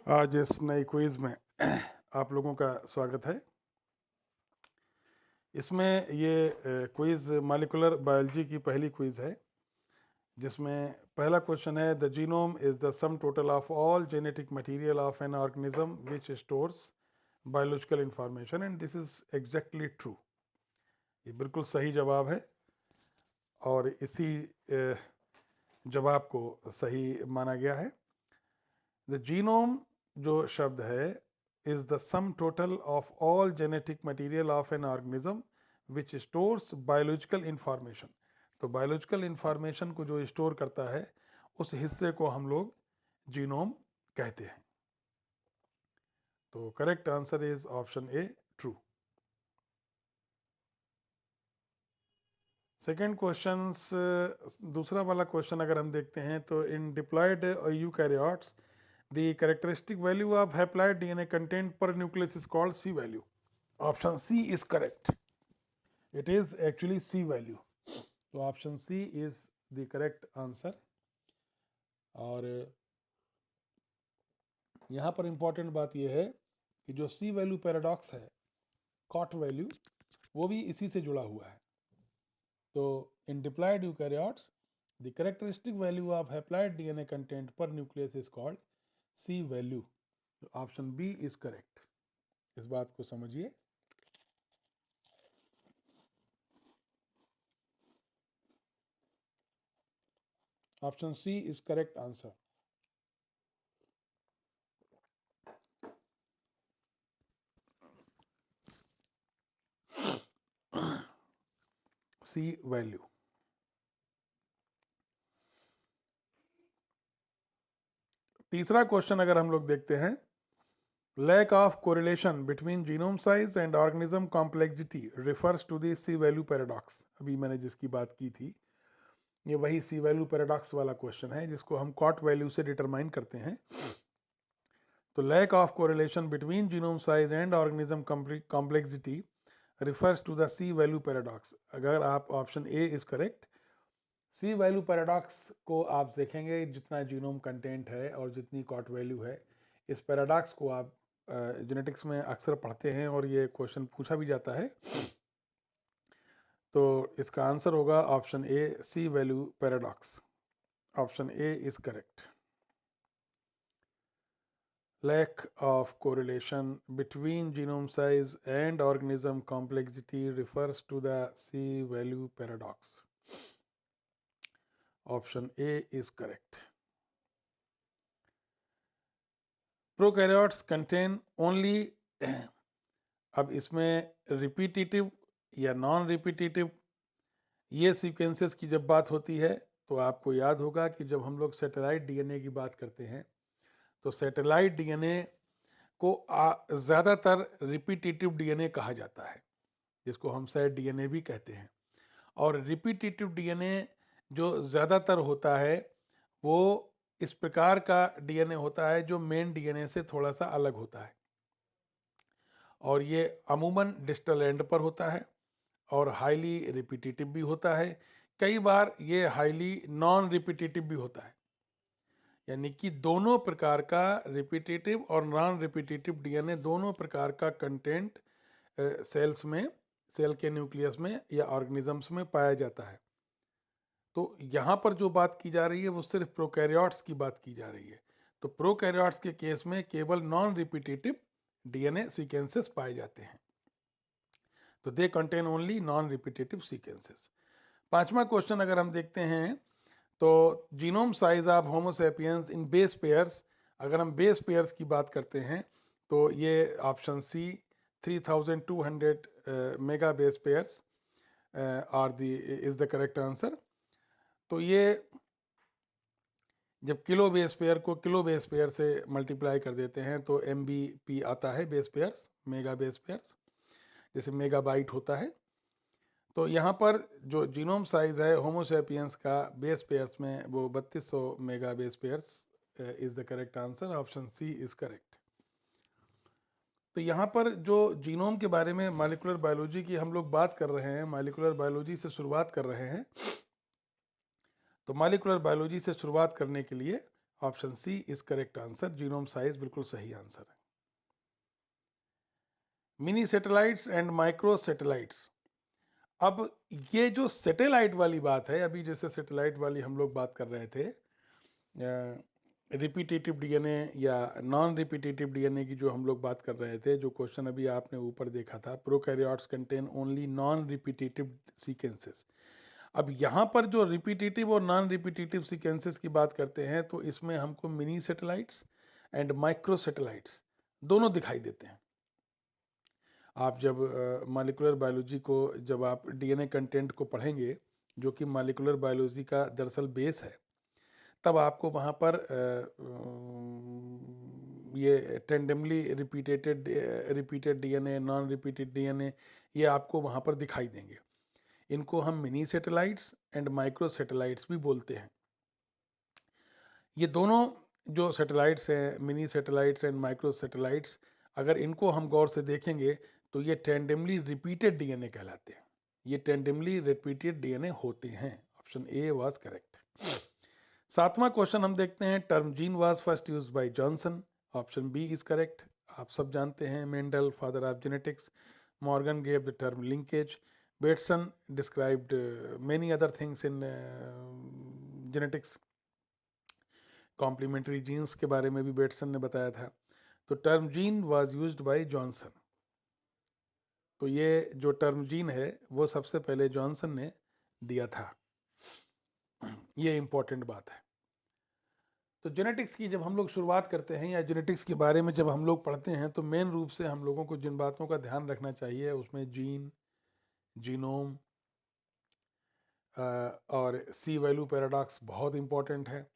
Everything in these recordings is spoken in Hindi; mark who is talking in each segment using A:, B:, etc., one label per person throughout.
A: आज इस नई क्विज़ में आप लोगों का स्वागत है। इसमें ये क्विज़ मॉलिक्यूलर बायोलॉजी की पहली क्विज़ है, जिसमें पहला क्वेश्चन है, the genome is the sum total of all genetic material of an organism which stores biological information and this is exactly true. ये बिल्कुल सही जवाब है और इसी जवाब को सही माना गया है। द जीनोम जो शब्द है is the sum total of all genetic material of an organism which stores biological information। तो biological information को जो स्टोर करता है उस हिस्से को हम लोग जीनोम कहते हैं। तो correct answer is option A, true. Second question, दूसरा वाला क्वेश्चन अगर हम देखते हैं तो in diploid eukaryotes the characteristic value of haploid DNA content per nucleus is called C value. Option C is correct. It is actually C value. तो option C is the correct answer. और यहाँ पर important बात यह है कि जो C value paradox है, COT value, वो भी इसी से जुड़ा हुआ है। तो in diploid eukaryotes, the characteristic value of haploid DNA content per nucleus is called C value. Option B is correct. इस बात को समझिए। Option C is correct answer. C value. तीसरा क्वेश्चन अगर हम लोग देखते हैं, lack of correlation between genome size and organism complexity refers to the C value paradox. अभी मैंने जिसकी बात की थी, ये वही सी वैल्यू पैराडॉक्स वाला क्वेश्चन है जिसको हम कॉट वैल्यू से डिटरमाइन करते हैं। तो lack of correlation between genome size and organism complexity refers to the C value paradox. अगर आप option A is correct, C value paradox को आप देखेंगे, जितना जीनोम कंटेंट है और जितनी कॉट वैल्यू है, इस पैराडॉक्स को आप जेनेटिक्स में अक्सर पढ़ते हैं और ये क्वेश्चन पूछा भी जाता है। तो इसका आंसर होगा option A, C value paradox. Option A is correct. Lack of correlation between genome size and organism complexity refers to the C value paradox. Option A is correct. Prokaryotes contain only, अब इसमें रिपीटिटिव या नॉन रिपीटिटिव, ये सीक्वेंसेस की जब बात होती है तो आपको याद होगा कि जब हम लोग सैटेलाइट डीएनए की बात करते हैं तो सैटेलाइट डीएनए को ज़्यादातर रिपीटिटिव डीएनए कहा जाता है, जिसको हम सैट डीएनए भी कहते हैं। और रिपीटिटिव डीएनए जो ज़्यादातर होता है वो इस प्रकार का डीएनए होता है जो मेन डीएनए से थोड़ा सा अलग होता है, और ये अमूमन डिस्टल एंड पर होता है और हाईली रिपीटिटिव भी होता है। कई बार ये हाईली नॉन रिपीटिटिव भी होता है, यानी कि दोनों प्रकार का रिपीटिटिव और नॉन रिपीटिटिव डीएनए, दोनों प्रकार का कंटेंट सेल्स में, सेल के न्यूक्लियस में या ऑर्गेनिजम्स में पाया जाता है। तो यहाँ पर जो बात की जा रही है वो सिर्फ प्रोकैरियोट्स की बात की जा रही है। तो प्रोकैरियोट्स के केस में केवल नॉन रिपीटिटिव डीएनए सीक्वेंसेस पाए जाते हैं, तो they contain only non repetitive sequences. पांचवा क्वेश्चन अगर हम देखते हैं तो genome size of Homo sapiens in base pairs, अगर हम बेस पेयर्स की बात करते हैं तो ये option C 3200 mega base pairs are the is the correct answer. तो ये जब किलो बेस पेयर को किलो बेस पेयर से मल्टीप्लाई कर देते हैं तो MBP आता है base pairs, mega base pairs, जैसे मेगाबाइट होता है। तो यहाँ पर जो जीनोम साइज है होमो सैपियंस का बेस पेयर्स में वो 3200 mega base pairs is the correct answer. Option C is correct. तो यहाँ पर जो जीनोम के बारे में मॉलिक्यूलर बायोलॉजी की हम लोग बात कर रहे हैं, मॉलिक्यूलर बायोलॉजी से शुरुआत कर रहे हैं, तो मॉलिक्यूलर बायोलॉजी से शुरुआत करने के लिए option C is correct answer, genome size बिल्कुल सही आंसर है। Mini satellites and micro satellites. अब ये जो सैटेलाइट वाली बात है, अभी जैसे सैटेलाइट वाली हम लोग बात कर रहे थे, रिपीटेटिव डीएनए या नॉन रिपीटेटिव डीएनए की जो हम लोग बात कर रहे थे, जो क्वेश्चन अभी आपने ऊपर देखा था, prokaryotes contain only non repetitive sequences. अब यहाँ पर जो रिपीटेटिव और नॉन रिपीटेटिव सीक्वेंसेस की बात करते हैं, तो इसमें हमको mini satellites and micro satellites दोनों दिखाई देते हैं। आप जब मॉलिक्यूलर बायोलॉजी को, जब आप डीएनए कंटेंट को पढ़ेंगे, जो कि मॉलिक्यूलर बायोलॉजी का दरअसल बेस है, तब आपको वहाँ पर ये tandemly repeated DNA, non repeated DNA, ये आपको वहाँ पर दिखाई देंगे। इनको हम mini satellites and micro satellites भी बोलते हैं। ये दोनों जो सैटेलाइट्स हैं, mini satellites and micro satellites, अगर इनको हम गौर से देखेंगे तो ये टेंडमली रिपीटेड डीएनए कहलाते हैं। ये टेंडमली रिपीटेड डीएनए होते हैं। Option A was correct. 7वां क्वेश्चन हम देखते हैं, term gene was first used by Johnson. Option B is correct. आप सब जानते हैं, Mendel father of genetics, Morgan gave the term linkage, Bateson described many other things in genetics. Complementary genes के बारे में भी बेटसन ने बताया था। तो term gene was used by Johnson. तो ये जो टर्म जीन है वो सबसे पहले जॉनसन ने दिया था। ये इंपॉर्टेंट बात है। तो जेनेटिक्स की जब हम लोग शुरुआत करते हैं, या जेनेटिक्स के बारे में जब हम लोग पढ़ते हैं, तो मेन रूप से हम लोगों को जिन बातों का ध्यान रखना चाहिए, उसमें जीन, जीनोम और सी वैल्यू पैराडॉक्स बहुत इंपॉर्टेंट है।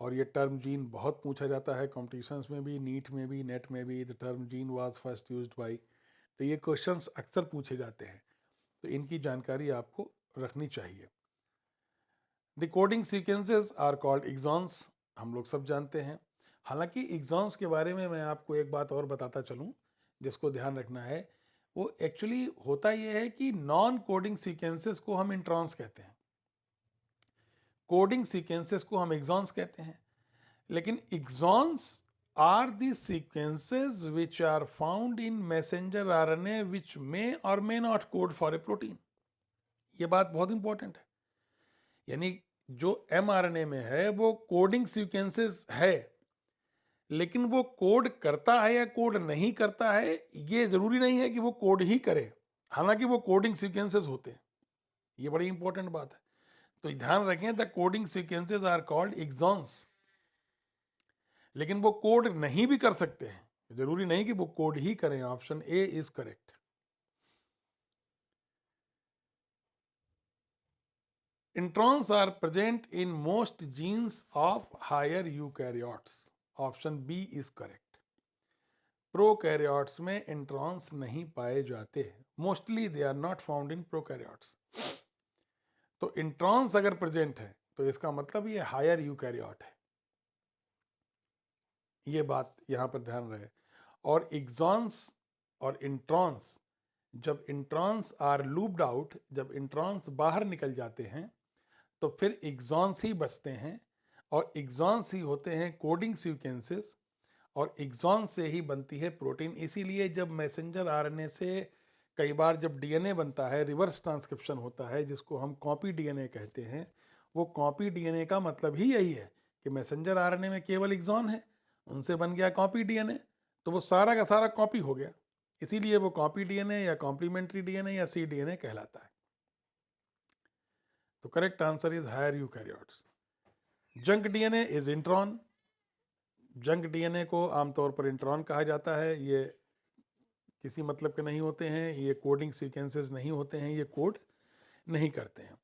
A: और ये टर्म जीन बहुत पूछा जाता है कॉम्पिटिशन्स में भी, नीट में भी, नेट में भी। The term gene was first used bye, तो ये क्वेश्चंस अक्सर पूछे जाते हैं, तो इनकी जानकारी आपको रखनी चाहिए। The coding sequences are called exons, हम लोग सब जानते हैं। हालांकि एक्सॉन्स के बारे में मैं आपको एक बात और बताता चलूं जिसको ध्यान रखना है। वो एक्चुअली होता ये है कि नॉन कोडिंग सीक्वेंसेस को हम इंट्रॉन्स कहते हैं, कोडिंग सीक्वेंसेस को हम एक्सॉन्स कहते हैं। लेकिन exons are the sequences which are found in messenger RNA which may or may not code for a protein. ये बात बहुत इंपॉर्टेंट है। यानी जो mRNA में है वो कोडिंग सीक्वेंसेस है, लेकिन वो कोड करता है या कोड नहीं करता है, ये जरूरी नहीं है कि वो कोड ही करे, हालांकि वो कोडिंग सीक्वेंसेस होते हैं। ये बड़ी इंपॉर्टेंट बात है, तो ध्यान रखें, the coding sequences are called exons. लेकिन वो कोड नहीं भी कर सकते हैं, जरूरी नहीं कि वो कोड ही करें। Option A is correct. Introns are present in most genes of higher eukaryotes. Option B is correct. Prokaryotes में इंट्रॉन्स नहीं पाए जाते, mostly they are not found in prokaryotes. तो इंट्रॉन्स अगर प्रेजेंट है तो इसका मतलब ये हायर यूकैरियोट है, ये बात यहां पर ध्यान रहे। और एक्सॉन्स और इंट्रॉन्स, जब इंट्रॉन्स आर लूप्ड आउट, जब इंट्रॉन्स बाहर निकल जाते हैं, तो फिर एक्सॉन्स ही बचते हैं, और एक्सॉन्स ही होते हैं कोडिंग सीक्वेंसेस, और एक्सॉन से ही बनती है प्रोटीन। इसीलिए जब मैसेंजर आरएनए से कई बार जब डीएनए बनता है, रिवर्स ट्रांसक्रिप्शन होता है, जिसको हम कॉपी डीएनए कहते हैं, वो कॉपी डीएनए का मतलब ही यही है कि मैसेंजर आरएनए में केवल एक्सॉन है, उनसे बन गया कॉपी डीएनए, तो वो सारा का सारा कॉपी हो गया। इसीलिए वो कॉपी डीएनए या कॉम्प्लीमेंट्री डीएनए या सी डीएनए कहलाता है। तो correct answer is higher eukaryotes. Junk DNA is intron. Junk DNA को आमतौर पर इंट्रॉन कहा जाता है। ये किसी मतलब के नहीं होते हैं, ये कोडिंग सीक्वेंसेस नहीं होते हैं, ये कोड नहीं करते हैं।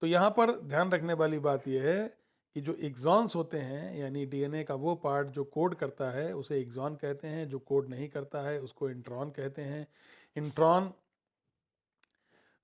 A: तो यहाँ पर ध्यान रखने वाली बात यह है कि जो एक्सॉन्स होते हैं, यानी डीएनए का वो पार्ट जो कोड करता है उसे एक्सॉन कहते हैं, जो कोड नहीं करता है उसको इंट्रॉन कहते हैं। इंट्रॉन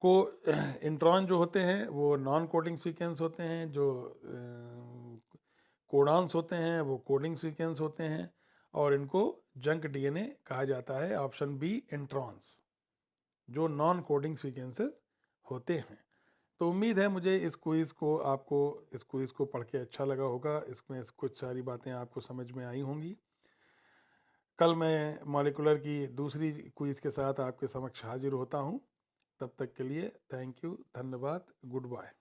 A: को इंट्रॉन जो होते हैं वो नॉन कोडिंग सीक्वेंस होते हैं, जो कोडॉन्स होते हैं वो कोडिंग सीक्वेंस होते हैं, और इनको जंक डीएनए कहा जाता है। ऑप्शन बी इंट्रॉन्स, जो नॉन कोडिंग सीक्वेंसेस होते हैं। तो उम्मीद है मुझे इस क्विज़ को पढ़ के अच्छा लगा होगा। इसमें कुछ सारी बातें आपको समझ में आई होंगी। कल मैं मॉलिक्यूलर की दूसरी क्विज़ के साथ आपके समक्ष हाजिर होता हूँ। तब तक के लिए थैंक यू, धन्यवाद, गुड बाय।